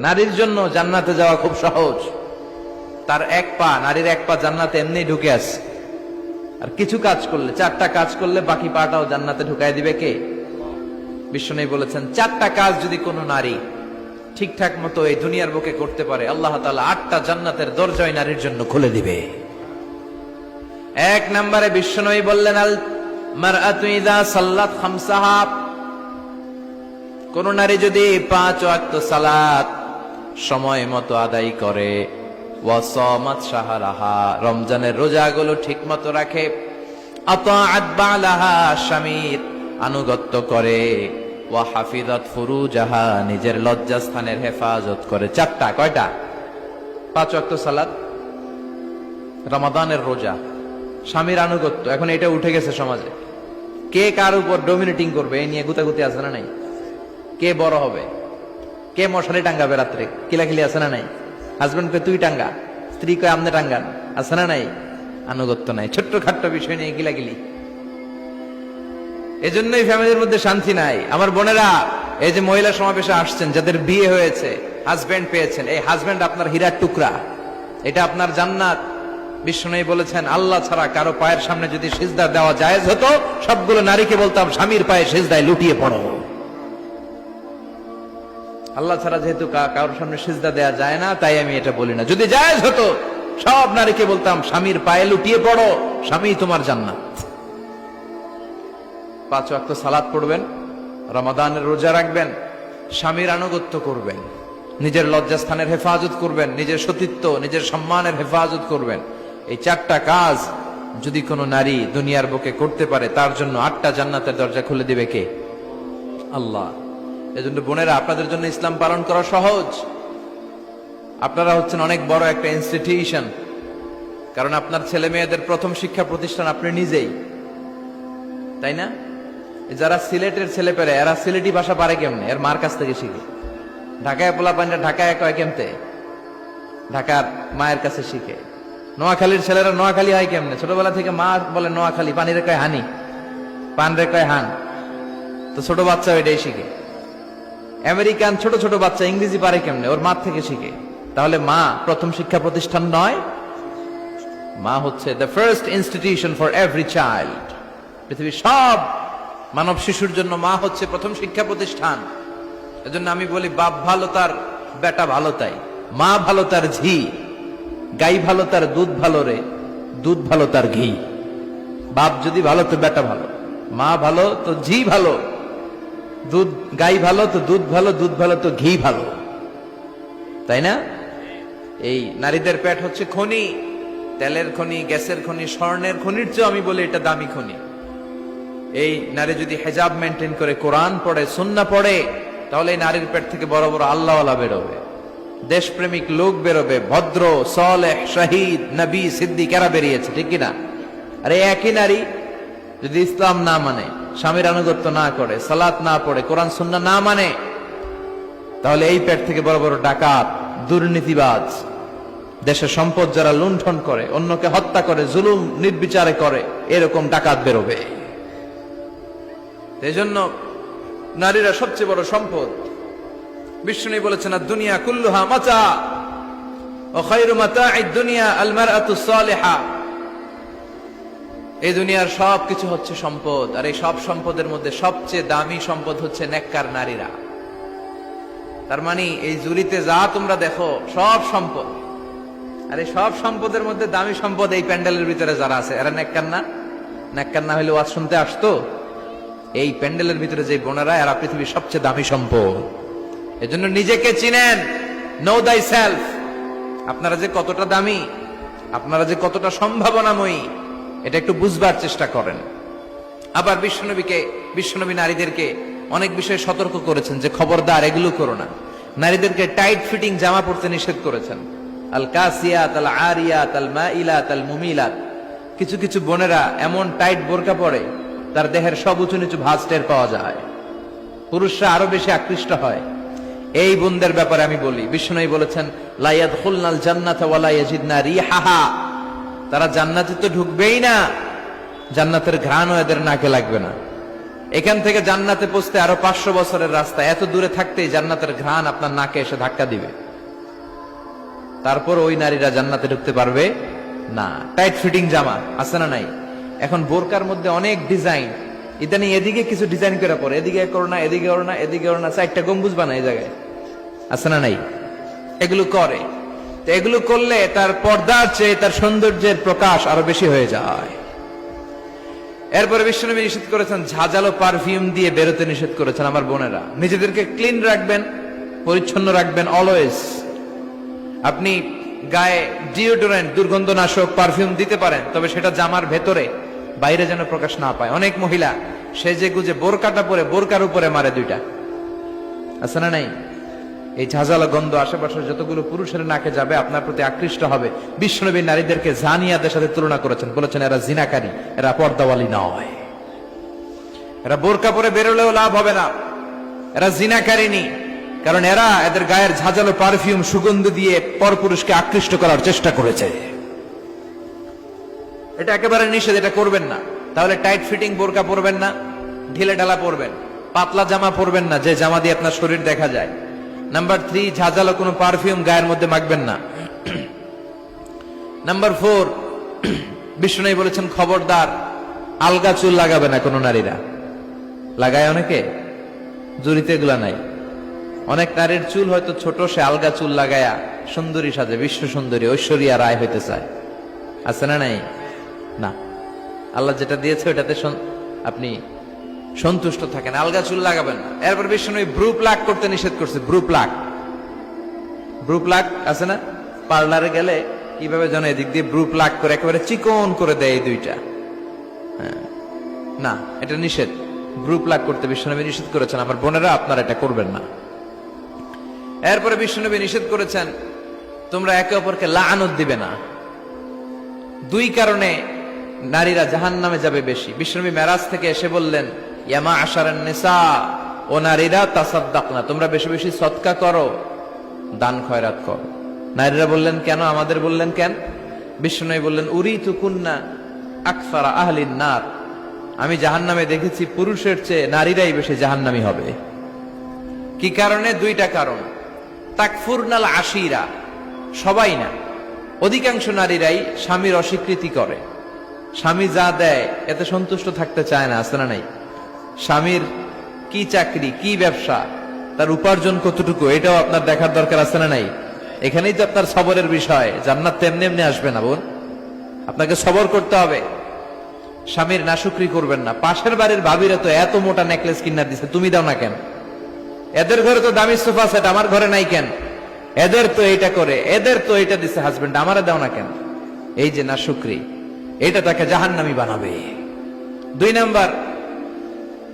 নারীর জন্য জান্নাতে যাওয়া খুব সহজ। তার এক পা, নারীর এক পা জান্নাতে এমনি ঢুকে আছে। আর কিছু কাজ করলে, 4টা কাজ করলে বাকি পাটাও জান্নাতে ঢুকাই দিবে কে? বিশ্বনবী বলেছেন 4টা কাজ যদি কোনো নারী ঠিকঠাক মতো এই দুনিয়ার বুকে করতে পারে, আল্লাহ তাআলা 8টা জান্নাতের দরজা ওই নারীর জন্য খুলে দিবে। 1 নম্বরে বিশ্বনবী বললেন, আল মারআতু ইযা সাল্লাত খামসাহা, কোন নারী যদি 5 ওয়াক্ত সালাত সময় মতো আদায় করে, ওয়া সামাত শাহরাহা, রমজানের রোজাগুলো ঠিকমতো রাখে, আতাআত বালাহা, স্বামীর আনুগত্য করে, ওয়া হাফিজাত ফুরুজাহা, নিজের লজ্জাস্থানের হেফাজত করে। 4টা, কয়টা? 5 ওয়াক্ত সালাত, রমাদানের রোজা, স্বামীর আনুগত্য। এখন এটা উঠে গেছে সমাজে। কে কার উপর ডমিনেটিং করবে এই নিয়ে গুতাগুতি আছে না নাই? কে বড় হবে, কে মশারি টাঙ্গাবে রাত্রে, কিলাকিলি আছে না নাই? হাজবেন্ডকে তুই টাঙ্গা, স্ত্রী কয় আমনে টাঙ্গান, আছে না নাই? আনুগত্য নাই, ছোট্ট খাট্ট বিষয় নিয়ে গিলাগিলি। এজন্যই ফ্যামিলির মধ্যে শান্তি নাই। আমার বোনেরা, এই যে মহিলা সমাবেশে আসছেন, যাদের বিয়ে হয়েছে, হাজবেন্ড পেয়েছেন, এই হাজবেন্ড আপনার হীরার টুকরা, এটা আপনার জান্নাত। বিশ্বনবী বলেছেন, আল্লাহ ছাড়া কারো পায়ের সামনে যদি সিজদা দেওয়া জায়েজ হতো, সবগুলো নারীকে বলতাম স্বামীর পায়ে সিজদায় লুটিয়ে পড়ো। আল্লাহ ছাড়া যেহেতু কারোর সামনে সিজদা দেওয়া যায় না, তাই আমি এটা বলি না। যদি জায়েজ হতো, সব নারীকে বলতাম স্বামীর পায়ে লুটিয়ে পড়ো, স্বামী তোমার জান্নাত। 5 ওয়াক্ত সালাত পড়বেন, রমাদানের রোজা রাখবেন, স্বামীর আনুগত্য করবেন, নিজের লজ্জাস্থানের হেফাজত করবেন, নিজের সতীত্ব, নিজের সম্মানের হেফাজত করবেন। এই 4টা কাজ যদি কোনো নারী দুনিয়ার বুকে করতে পারে, তার জন্য 8টা জান্নাতের দরজা খুলে দিবে কে? আল্লাহ। এজন্য বোনেরা, আপনাদের জন্য ইসলাম পালন করা সহজ। আপনারা হচ্ছেন অনেক বড় একটা ইনস্টিটিউশন, কারণ আপনার ছেলে মেয়েদের প্রথম শিক্ষা প্রতিষ্ঠান আপনি নিজেই, তাই না? যারা সিলেটের ছেলে পেরে, এরা সিলেটি ভাষা পারে কেমনে? এর মার কাছ থেকে শিখে। ঢাকায় পোলা পান্ডা ঢাকায় কয় কেমতে? ঢাকার মায়ের কাছে শিখে। নোয়াখালীর ছেলেরা নোয়াখালী হয় কেমনে? ছোটবেলা থেকে মা বলে নোয়াখালী, পানির কয় হানি, পান রে কয় হান, তো ছোট বাচ্চা এটাই শিখে। আমেরিকান ছোট ছোট বাচ্চা ইংরেজি পারে কেমনে? ওর মা থেকে শিখে। তাহলে মা প্রথম শিক্ষা প্রতিষ্ঠান নয়? মা হচ্ছে the first institution for every child. পৃথিবীর সব মানব শিশুর জন্য মা হচ্ছে প্রথম শিক্ষা প্রতিষ্ঠান। এজন্য আমি বলি, বাপ ভালো তার বেটা ভালো তাই, মা ভালো তার ঝি, গাই ভালো তার দুধ ভালো রে, দুধ ভালো তার ঘি। বাপ যদি ভালো তো বেটা ভালো, মা ভালো তো ঝি ভালো, দুধ গাই ভালো তো দুধ ভালো, দুধ ভালো তো ঘি ভালো, তাই না? এই নারীদের পেট হচ্ছে খনি, তেলের খনি, গ্যাসের খনি, স্বর্ণের খনির চেয়ে আমি বলি এটা দামি খনি। এই নারী যদি হেজাব মেনটেন করে, কোরআন পড়ে, সুন্নাহ পড়ে, তাহলে এই নারীর পেট থেকে বড় বড় আল্লাহওয়ালা বেরোবে, দেশপ্রেমিক লোক বেরোবে, ভদ্র, সালেহ, শহীদ, নবী, সিদ্দিক এরা বেরিয়েছে, ঠিক কিনা? আর এই একই নারী যদি ইসলাম না মানে, স্বামীর আনুগত্য না করে, সালাত না পড়ে, কোরআন সুন্নাহ না মানে, তাহলে এই পেট থেকে বড় বড় ডাকাত, দুর্নীতিবাজ, দেশের সম্পদ যারা লুণ্ঠন করে, অন্যকে হত্যা করে, জুলুম নির্বিচারে করে, এরকম ডাকাত বেরোবে। এই জন্য নারীরা সবচেয়ে বড় সম্পদ। বিষ্ণু বলেছেন, দুনিয়া কুল্লুহা মাতা ওয়া খায়রু মাতা'আদ দুনিয়া আল মারআতু সালিহা। এই দুনিয়ার সব কিছু হচ্ছে সম্পদ, আর এই সব সম্পদের মধ্যে সবচেয়ে দামি সম্পদ হচ্ছে নেককার নারীরা। তার মানে এই জুরিতে যা তোমরা দেখো সব সম্পদ, আর এই সব সম্পদের মধ্যে দামি সম্পদ এই প্যান্ডেলের ভিতরে যারা আছে, এরা নেককার না? নেককার না হলে ওয়াজ শুনতে আসতো? এই প্যান্ডেলের ভিতরে যে বোনেরা, এরা পৃথিবীর সবচেয়ে দামি সম্পদ। এজন্য নিজেকে চিনেন, নো দাই সেলফ। আপনারা যে কতটা দামি, আপনারা যে কতটা সম্ভাবনাময়ী, এটা একটু বুঝবার চেষ্টা করেন। আবার বিশ্বনবী নারীদেরকে অনেক বিষয়ে সতর্ক করেছেন যে খবরদার এগুলো করো না। নারীদেরকে টাইট ফিটিং জামা পরতে নিষেধ করেছেন। আল কাসিয়াত, আল আরিয়াত, আল মাইলাত, আল মুমিলাত। কিছু কিছু বোনেরা এমন টাইট বোরকা পরে, তার দেহের সব উঁচু নিচু ভাঁজ টের পাওয়া যায়, পুরুষরা আরো বেশি আকৃষ্ট হয়। এই বোনদের ব্যাপারে আমি বলি, বিষ্ণু বলেছেন, লা ইয়াদখুলনাল জান্নাতা ওয়া লা ইয়াজিদনা রিহাহা। তারা জান্নাতে তো ঢুকবেই না, জান্নাতের ঘ্রাণও এদের নাকে লাগবে না। এখান থেকে জান্নাতে পৌঁছতে আরো 500 বছরের রাস্তা, এত দূরে থাকতেই জান্নাতের ঘ্রাণ আপনার নাকে এসে ধাক্কা দিবে, তারপর ওই নারীরা জান্নাতে ঢুকতে পারবে না। টাইট ফিটিং জামা আছে না নাই? এখন বোরকার মধ্যে অনেক ডিজাইন, ইদানিং এদিকে কিছু ডিজাইন করে পরে, এদিকে করো না, এদিকে করো না, এদিকে করো না, 4টা গম্বুজ বানায় এই জায়গায়, আছে না নাই? এগুলো করে, তো এগুলো করলে তার পর্দার চেয়ে তার সৌন্দর্যের প্রকাশ আরো বেশি হয়ে যায়। এরপরে বিশ্বনবী নিষেধ করেছেন ঝাঁঝালো পারফিউম দিয়ে বেরোতে নিষেধ করেছেন। আমার বোনেরা, নিজেদেরকে ক্লিন রাখবেন, পরিচ্ছন্ন রাখবেন অলওয়েজ। আপনি গায়ে ডিওডোরেন্ট, দুর্গন্ধনাশক পারফিউম দিতে পারেন, তবে সেটা জামার ভেতরে, বাইরে যেন প্রকাশ না পায়। অনেক মহিলা সেজে গুজে বোরকাটা পরে বোরকার উপরে মারে 2টা, আছে না নাই? এই ঝাঁঝালো গন্ধ আশেপাশের যতগুলো পুরুষের নাকে যাবে আপনার প্রতি আকৃষ্ট হবে। বিশ্বনবী নারীদেরকে জানিয়াদের সাথে তুলনা করেছেন, বলেছেন এরা জিনাকারী, এরা পর্দাওয়ালী নয়, এরা বোরকা পরে বেরোলেও লাভ হবে না, এরা জিনাকারিনী, কারণ এরা এদের গায়ের ঝাঁঝালো পারফিউম সুগন্ধ দিয়ে পরপুরুষকে আকৃষ্ট করার চেষ্টা করেছে। এটা একেবারে নিষেধ, এটা করবেন না। তাহলে টাইট ফিটিং বোরকা পরবেন না, ঢিলে ঢালা পরবেন, পাতলা জামা পরবেন না যে জামা দিয়ে আপনার শরীর দেখা যায়। নাম্বার 3, ঝাঁঝালো কোনো পারফিউম গায়ের মধ্যে মাখবেন না। নাম্বার 4, বিষ্ণু বলেছেন খবরদার আলগা চুল লাগাবে না কোনো নারীরা। লাগায় অনেকে, জুরিতে এগুলা নাই। অনেক নারীর চুল হয়তো ছোট, সে আলগা চুল লাগায়া সুন্দরী সাজে, বিশ্ব সুন্দরী ঐশ্বরিয়া রায় হইতে চায়, আছে না নাই? না, আল্লাহ যেটা দিয়েছে ওটাতে আপনি সন্তুষ্ট থাকেন, আলগা চুল লাগাবেন না। এরপর বিষ্ণু ব্রু প্লাক করতে নিষেধ করছে। ব্রু প্লাক আছে না? পার্লারে গেলে কিভাবে যেন এদিক দিয়ে ব্রু প্লাক করে একেবারে চিকন করে দেয় এই 2টা। না, এটা নিষেধ। ব্রু প্লাক করতে বিশ্বনবী নিষেধ করেছেন। আমার বোনেরা, আপনারা এটা করবেন না। এরপরে বিশ্বনবী নিষেধ করেছেন তোমরা একে অপরকে লাআনত দিবে না। 2 কারণে নারীরা জাহান্নামে যাবে বেশি। বিশ্বনবী মেরাজ থেকে এসে বললেন, ইয়া মা'আশারান নিসা, ও নারীরা, তাসাদ্দাকনা, তোমরা বেশি বেশি সদকা করো, দান খয়রাত করো। নারীরা বললেন কেন? আমাদের বললেন কেন? বিশ্বনবী বললেন, উরিতু কুন্না আকসারা আহলিন নার, আমি জাহান্নামে দেখেছি পুরুষের চেয়ে নারীরাই বেশি জাহান্নামী হবে। কি কারণে? 2টা কারণ। তাকফুরনাল আশিরা, সবাই না, অধিকাংশ নারীরাই স্বামীর অস্বীকৃতি করে। স্বামী যা দেয় এতে সন্তুষ্ট থাকতে চায় না, আছে না নাই? স্বামীর কি চাকরি, কি ব্যবসা, তার উপার্জন কতটুকু, এটাও আপনার দেখার দরকার, আছে না নাই? এখানেই তো আপনার সবরের বিষয়। জান্নাত তেমনি এমনি আসবে না বোন, আপনাকে সবর করতে হবে। স্বামীর নাশুকরি করবেন না। পাশের বাড়ির ভাবিরা তো এত মোটা নেকলেস কিনা দিছে, তুমি দাও না কেন? এদের ঘরে তো দামি সোফা সেট, আমার ঘরে নাই কেন? এদের তো এটা করে, এদের তো এটা দিছে হাজবেন্ড, আমারে দাও না কেন? এই যে নাশুকরি, এটা তাকে জাহান্নামী বানাবে। 2 নাম্বার,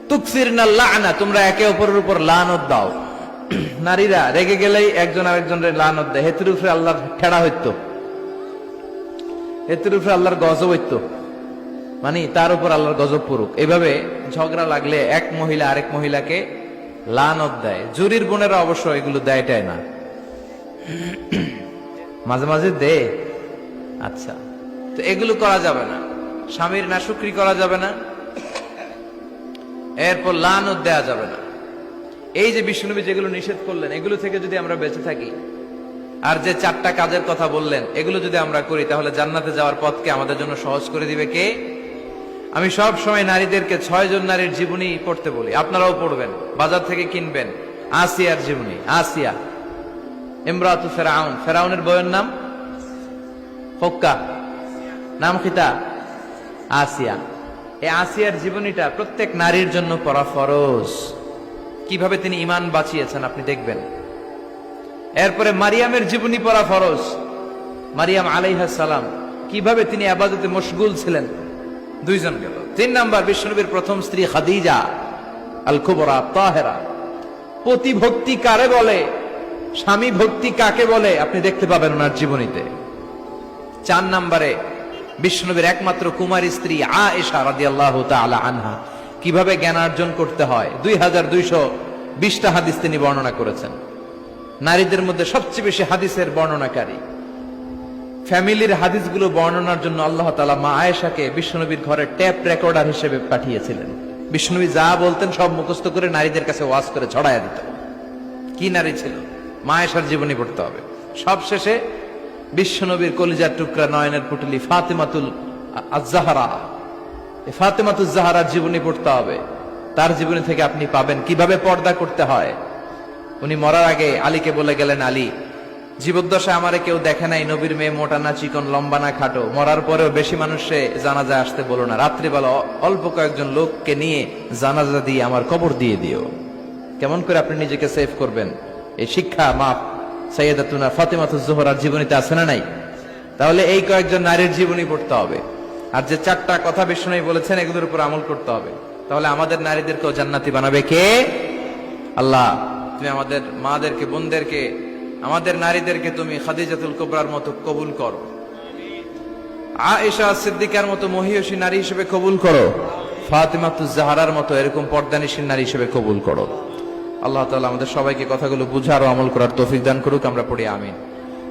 তুকসিরনা লা'না, তোমরা একে অপরের উপর লানত দাও। নারীরা রেগে গেলেই একজন আরেকজনের লানত দেয়। হেতুর উপরে আল্লাহর ঠেড়া হইতো, হেতুর উপরে আল্লাহর গজব হইতো, মানে তার উপর আল্লাহর গজব পড়ুক। এভাবে ঝগড়া লাগলে এক মহিলা আরেক মহিলাকে লানত দেয়। জুরির বোনেরা অবশ্য এগুলো দেয়টাই না, মাঝে মাঝে দে। আচ্ছা, তো এগুলো করা যাবে না। স্বামীর নাশুকরি করা যাবে না, এরপর লানত দেয়া যাবে না। এই যে বিশ্বনবী যেগুলো নিষেধ করলেন, এগুলো থেকে যদি আমরা বেঁচে থাকি, আর যে 4টা কাজের কথা বললেন, এগুলো যদি আমরা করি, তাহলে জান্নাতে যাওয়ার পথকে আমাদের জন্য সহজ করে দিবে কে? আমি সব সময় নারীদেরকে 6 জন নারীর জীবনী পড়তে বলি, আপনারাও পড়বেন, বাজার থেকে কিনবেন। আসিয়ার জীবনী, আসিয়া ইমরাতু ফেরাউন, ফেরাউনের বউয়ের নাম হক্কা, নাম খিতা আসিয়া। এই আসিয়ার জীবনীটা প্রত্যেক নারীর জন্য পড়া ফরজ। কিভাবে তিনি ঈমান বাঁচিয়েছেন আপনি দেখবেন। এরপরে মারিয়ামের জীবনী পড়া ফরজ। মারিয়াম আলাইহিস সালাম, কিভাবে তিনি ইবাদতে মশগুল ছিলেন। 2 জন গেল। 3 নাম্বার, বিশ্বনবীর প্রথম স্ত্রী খাদিজা আল কুবরা তাহেরা। পতি ভক্তি কারে বলে, স্বামী ভক্তি কাকে বলে, আপনি দেখতে পাবেন ওনার জীবনীতে। 4 নাম্বারে, বিশ্বনবীর একমাত্র কুমারী স্ত্রী আয়েশা রাদিয়াল্লাহু তাআলা আনহা, কিভাবে জ্ঞানার্জন করতে হয় 2220টা হাদিস তিনি বর্ণনা করেছেন। নারীদের মধ্যে সবচেয়ে বেশি হাদিসের বর্ণনাকারী। ফ্যামিলির হাদিসগুলো বর্ণনার জন্য আল্লাহ তাআলা মা আয়েশাকে বিশ্বনবীর ঘরে টেপ রেকর্ডার হিসেবে পাঠিয়েছিলেন। বিষ্ণুবী যা বলতেন সব মুখস্থ করে নারীদের কাছে ওয়াজ করে ছড়াইয়া দিত। কি নারী ছিল! মা আয়েশার জীবনী পড়তে হবে। সব শেষে বিশ্বনবীর কলিজার টুকরা নয়নের পুটলি ফাতেমাতুল আজ-জাহরা, ফাতেমাতুজ জাহরার জীবনী পড়তে হবে। তার জীবনী থেকে আপনি পাবেন কিভাবে পর্দা করতে হয়। উনি মরার আগে আলীকে বলে গেলেন, আলী, জীবদ্দশায় আমারে কেউ দেখে নাই, নবীর মেয়ে মোটা না চিকন, লম্বা না খাটো। মরার পরেও বেশি মানুষে জানাজায় আসতে বলো না, রাত্রিবেলা অল্প কয়েকজন লোককে নিয়ে জানাজা দিয়ে আমার কবর দিয়ে দিও। কেমন করে আপনি নিজেকে সেভ করবেন, এই শিক্ষা মা সাইয়্যিদাতুনা ফাতেমাতুজ জোহরার জীবনীতে আছে না নাই? তাহলে এই কয়েকজন নারীর জীবনী পড়তে হবে। আর যে চারটা কথা বিষ্ণু বলেছেন এগুলোর উপর আমল করতে হবে। তাহলে আমাদের নারীদেরকেও জান্নাতি বানাবে কে? আল্লাহ। তুমি আমাদের মাদেরকে, বোনদেরকে, আমাদের নারীদেরকে তুমি খাদিজাতুল কুবরার মতো কবুল করো, আয়েশা সিদ্দিকার মতো মহিয়সী নারী হিসেবে কবুল করো, ফাতেমাতুজ জাহরার মতো এরকম পর্দানিশীল নারী হিসেবে কবুল করো। আল্লাহ তাআলা আমাদের সবাইকে কথাগুলো বুঝার ও আমল করার তৌফিক দান করুক। আমরা পড়ি আমিন।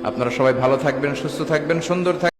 আপনারা সবাই ভালো থাকবেন, সুস্থ থাকবেন, সুন্দর থাকবেন।